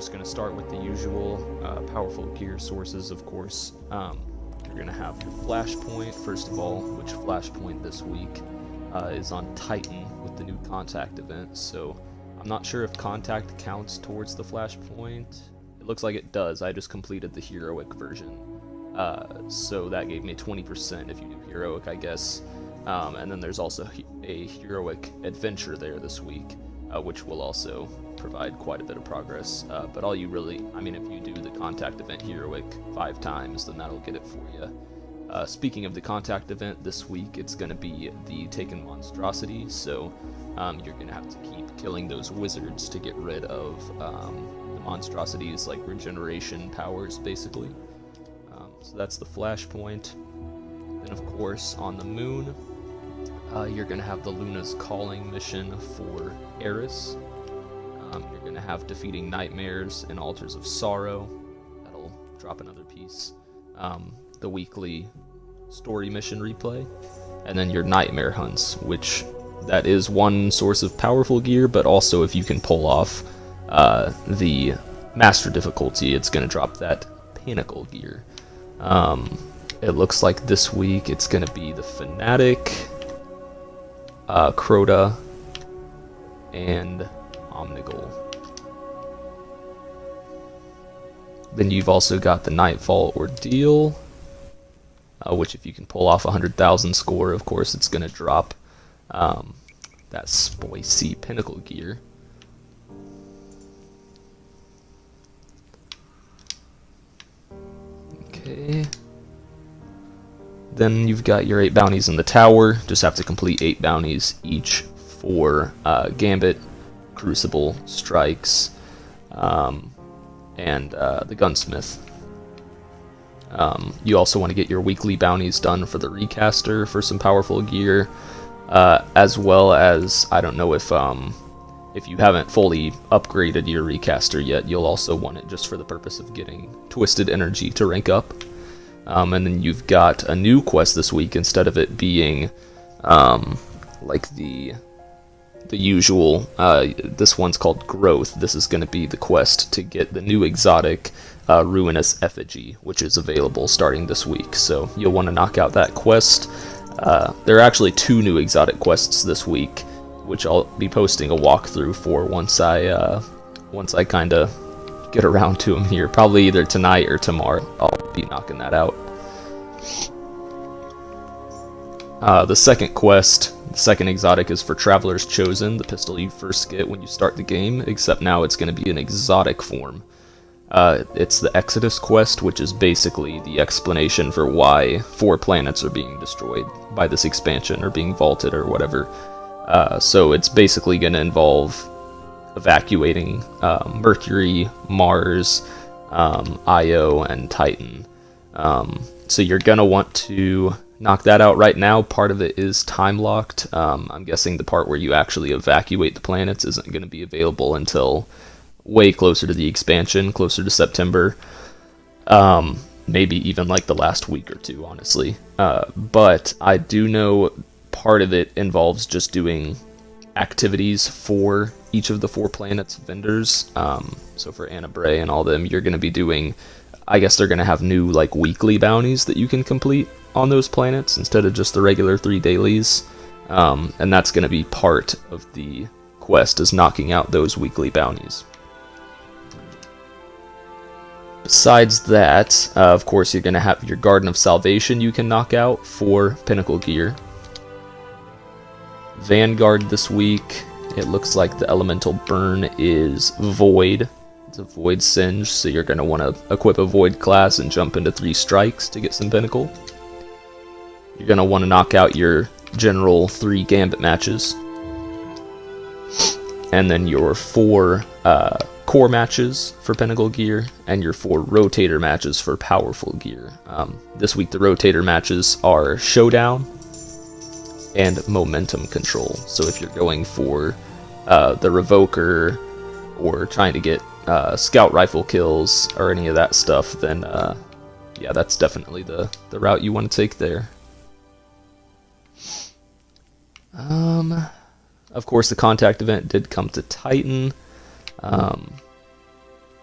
just going to start with the usual powerful gear sources, of course. You're going to have your flashpoint, first of all, which flashpoint this week is on Titan with the new contact event. So I'm not sure if contact counts towards the flashpoint. It looks like it does. I just completed the heroic version. So that gave me 20% if you do heroic, I guess. And then there's also a heroic adventure there this week, which will also provide quite a bit of progress. But all you really, I mean, if you do the contact event heroic 5 times, then that'll get it for you. Speaking of the contact event this week, it's going to be the Taken Monstrosity, so you're going to have to keep killing those wizards to get rid of the monstrosities, like regeneration powers, basically. So that's the flashpoint. Then, of course, on the moon, you're going to have the Luna's Calling mission for Eris. You're going to have defeating nightmares and altars of sorrow. That'll drop another piece. The weekly story mission replay. And then your nightmare hunts, which that is one source of powerful gear, but also if you can pull off the master difficulty, it's going to drop that Pinnacle gear. It looks like this week it's going to be the Fanatic, Crota, and Omnigul. Then you've also got the Nightfall Ordeal, which if you can pull off 100,000 score, of course it's going to drop that spicy Pinnacle gear. Okay. Then you've got your 8 bounties in the tower. Just have to complete 8 bounties each for Gambit, Crucible, Strikes, and the Gunsmith. You also want to get your weekly bounties done for the Recaster for some powerful gear, as well as, I don't know if you haven't fully upgraded your Recaster yet, you'll also want it just for the purpose of getting Twisted Energy to rank up. And then you've got a new quest this week. Instead of it being like the usual, this one's called Growth. This is going to be the quest to get the new exotic Ruinous Effigy, which is available starting this week. So you'll want to knock out that quest. There are actually 2 new exotic quests this week, which I'll be posting a walkthrough for once I kind of get around to them here. Probably either tonight or tomorrow. I'll be knocking that out. The second quest, the second exotic, is for Traveler's Chosen, the pistol you first get when you start the game, except now it's going to be an exotic form. It's the Exodus quest, which is basically the explanation for why 4 planets are being destroyed by this expansion, or being vaulted, or whatever. So it's basically going to involve evacuating Mercury, Mars, Io, and Titan. So you're going to want to knock that out right now. Part of it is time locked. I'm guessing the part where you actually evacuate the planets isn't going to be available until way closer to the expansion, closer to September. Maybe even like the last week or 2, honestly. But I do know part of it involves just doing activities for each of the 4 planets vendors. So for Anna Bray and all them, you're going to be doing, I guess they're going to have new like weekly bounties that you can complete on those planets instead of just the regular 3 dailies. And that's going to be part of the quest, is knocking out those weekly bounties. Besides that, of course, you're going to have your Garden of Salvation you can knock out for Pinnacle gear. Vanguard this week, it looks like the Elemental Burn is Void. It's a Void Singe, so you're going to want to equip a Void class and jump into 3 strikes to get some Pinnacle. You're going to want to knock out your general 3 Gambit matches. And then your 4 core matches for Pinnacle gear, and your 4 rotator matches for powerful gear. This week the rotator matches are Showdown and Momentum Control. So if you're going for the Revoker, or trying to get scout rifle kills, or any of that stuff, then yeah, that's definitely the route you want to take there. Of course, the contact event did come to Titan.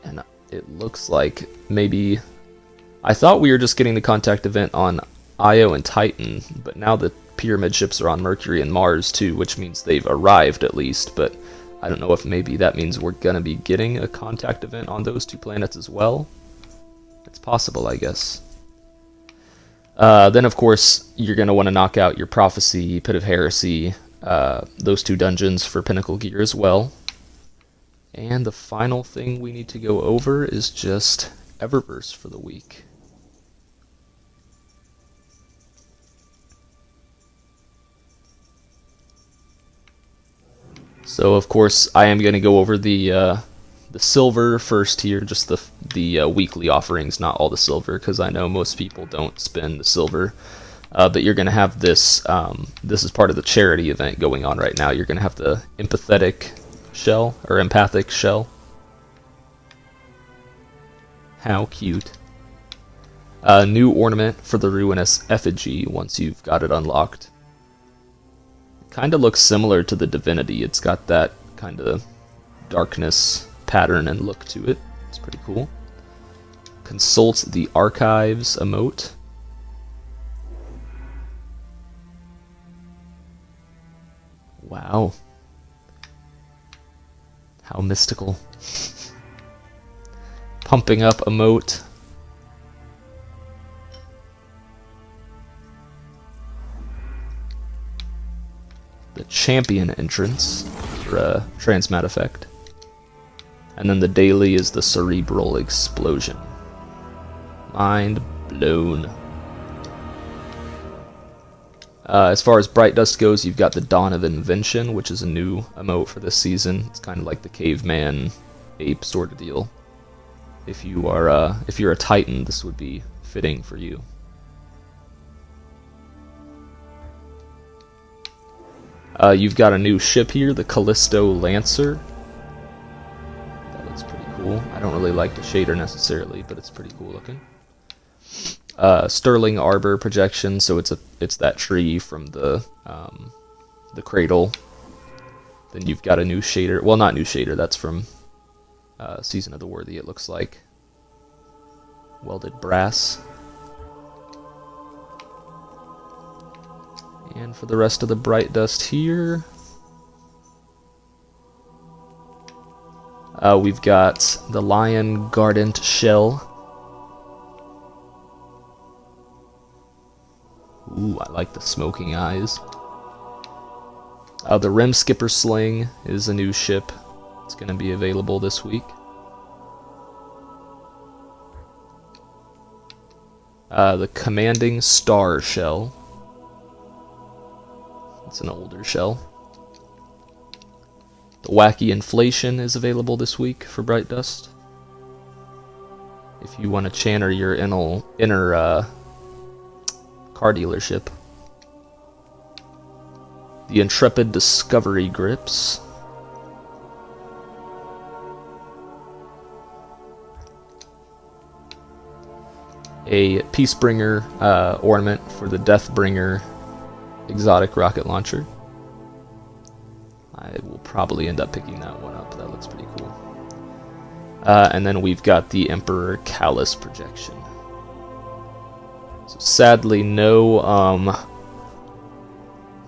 And it looks like maybe... I thought we were just getting the contact event on Io and Titan, but now the pyramid ships are on Mercury and Mars too, which means they've arrived at least, but I don't know if maybe that means we're going to be getting a contact event on those 2 planets as well. It's possible, I guess. Then, of course, you're going to want to knock out your Prophecy, Pit of Heresy, those 2 dungeons for Pinnacle gear as well. And the final thing we need to go over is just Eververse for the week. So, of course, I am going to go over the silver first here, just the weekly offerings, not all the silver, because I know most people don't spend the silver. But you're going to have this, this is part of the charity event going on right now. You're going to have the empathetic shell, or empathic shell. How cute. A new ornament for the ruinous effigy once you've got it unlocked. Kind of looks similar to the divinity. It's got that kind of darkness pattern and look to it. It's pretty cool. Consult the archives emote. Wow. How mystical. Pumping up emote. The champion entrance for a transmat effect. And then the daily is the cerebral explosion. Mind blown. As far as Bright Dust goes, you've got the Dawn of Invention, which is a new emote for this season. It's kind of like the caveman ape sort of deal. If you're a Titan, this would be fitting for you. You've got a new ship here, the Callisto Lancer. That looks pretty cool. I don't really like the shader necessarily, but it's pretty cool looking. Sterling Arbor projection, so it's that tree from the cradle. Then you've got a new shader. Well, not new shader. That's from Season of the Worthy. It looks like welded brass. And for the rest of the Bright Dust here, we've got the Lion Gardent Shell. Ooh, I like the smoking eyes. The Rim Skipper Sling is a new ship. It's going to be available this week. The Commanding Star Shell. It's an older shell. The Wacky Inflation is available this week for Bright Dust. If you want to channel your inner car dealership. The Intrepid Discovery Grips. A Peacebringer ornament for the Deathbringer exotic rocket launcher. I will probably end up picking that one up. That looks pretty cool. And then we've got the Emperor Callus projection. So sadly, no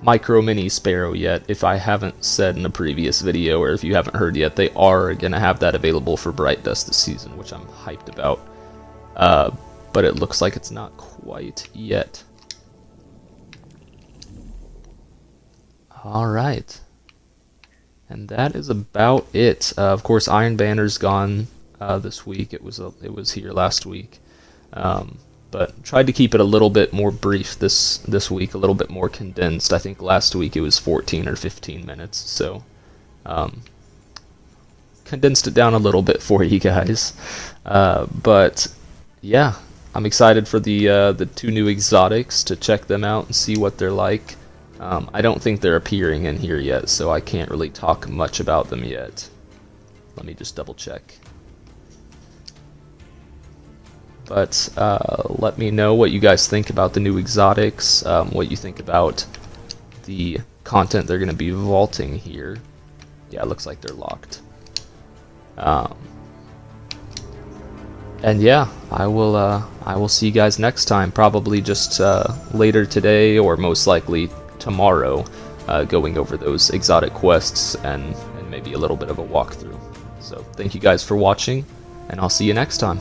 Micro Mini Sparrow yet. If I haven't said in a previous video, or if you haven't heard yet, they are going to have that available for Bright Dust this season, which I'm hyped about. But it looks like it's not quite yet. Alright. And that is about it. Of course, Iron Banner's gone this week. It was here last week. But tried to keep it a little bit more brief this week, a little bit more condensed. I think last week it was 14 or 15 minutes, so condensed it down a little bit for you guys. But yeah, I'm excited for the 2 new exotics, to check them out and see what they're like. I don't think they're appearing in here yet, so I can't really talk much about them yet. Let me just double check. But let me know what you guys think about the new exotics, what you think about the content they're going to be vaulting here. Yeah, it looks like they're locked. And yeah, I will see you guys next time, probably just later today or most likely tomorrow, going over those exotic quests and maybe a little bit of a walkthrough. So thank you guys for watching, and I'll see you next time.